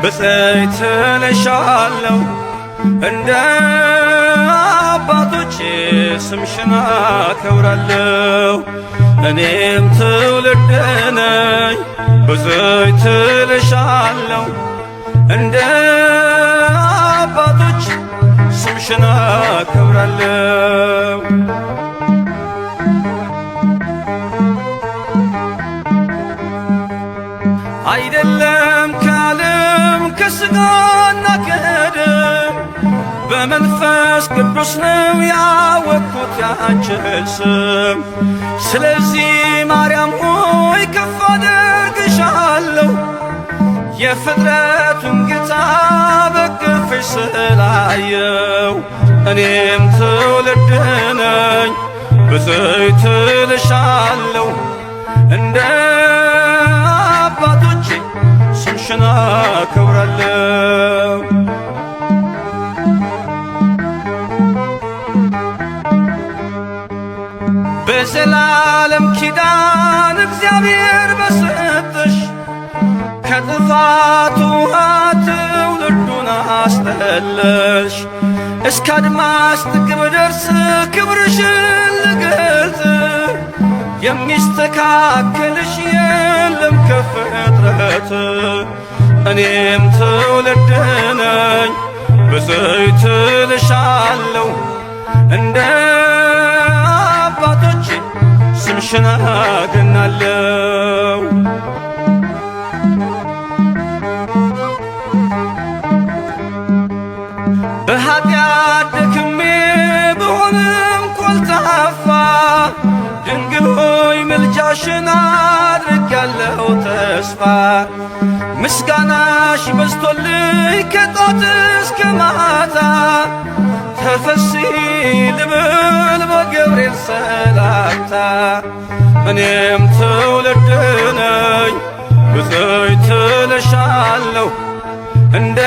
ብፅዕት እልሻለሁ እንደ አባቶቼ ስምሽን አከብራለሁ። እኔም ትውልድ ነኝ ብፅዕት እልሻለሁ እንደ አባቶች ስምሽን አከብራለሁ። አይደለም ከዓለም ከሥጋና ከደም በመንፈስ ቅዱስ ነው ያወቅኩት ያንቺን ስም። ስለዚህ ማርያም ሆይ ከፍ አደርግሻለሁ የፍጥረቱን ጌታ በቅፍሽ ስላየው። እኔም ትውልድ ነኝ ብፅዕት እልሻለሁ እንደ አባቶቼ ስምሽን አከብራለሁ። በዘላለም ኪዳን እግዚአብሔር በሰጠሽ ከጥፋት ውሃ ትውልዱን አስጠለልሽ። እስከ አድማስ ጥግ ብደርስ ክብርሽን ልገልጽ የሚስተካከልሽ የለም ከፍጥረት። እኔም ትውልድ ነኝ ብፅዕት እልሻለሁ እንደ አባቶቼ ስምሽን አገናለሁ። በኃጢአት ደክሜ ብሆንም ኮልታፋ ድንግል ሆይ ምልጃሽን አድርጌያለሁ ተስፋ። ምስጋናሽ በዝቶልኝ ከጧት እስከ ማታ ተፈሲ ልብል በገብርኤል ሰላምታ። እኔም ትውልድ ነኝ ብፅዕት እልሻለሁ እንደ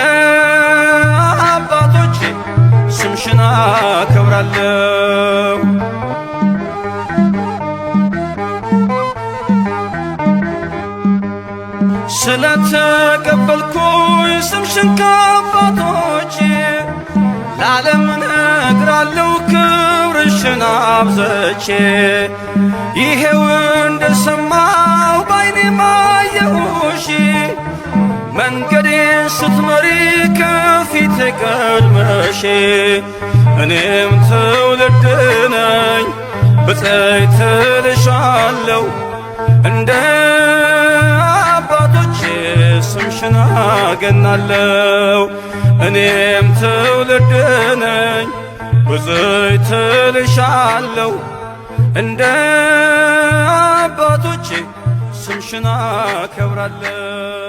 አባቶቼ ስምሽን አከብራለሁ። ስለተቀበልኩኝ ስምሽን ከአባቶቼ ለዓለም እነግራለሁ ክብርሽን አብዝቼ። ይሄው እንደሰማሁ ባይኔ አየሁሽ መንገዴን ስትመሪ ከፊቴ ቀድመሽ። እኔም ትውልድ ነኝ ብፅዕት እልሻለሁ እንደ አባቶቼ ስምሽን አገናለሁ። እኔም ትውልድ ነኝ ብፅዕት እልሻለሁ እንደ አባቶቼ ስምሽን አከብራለሁ።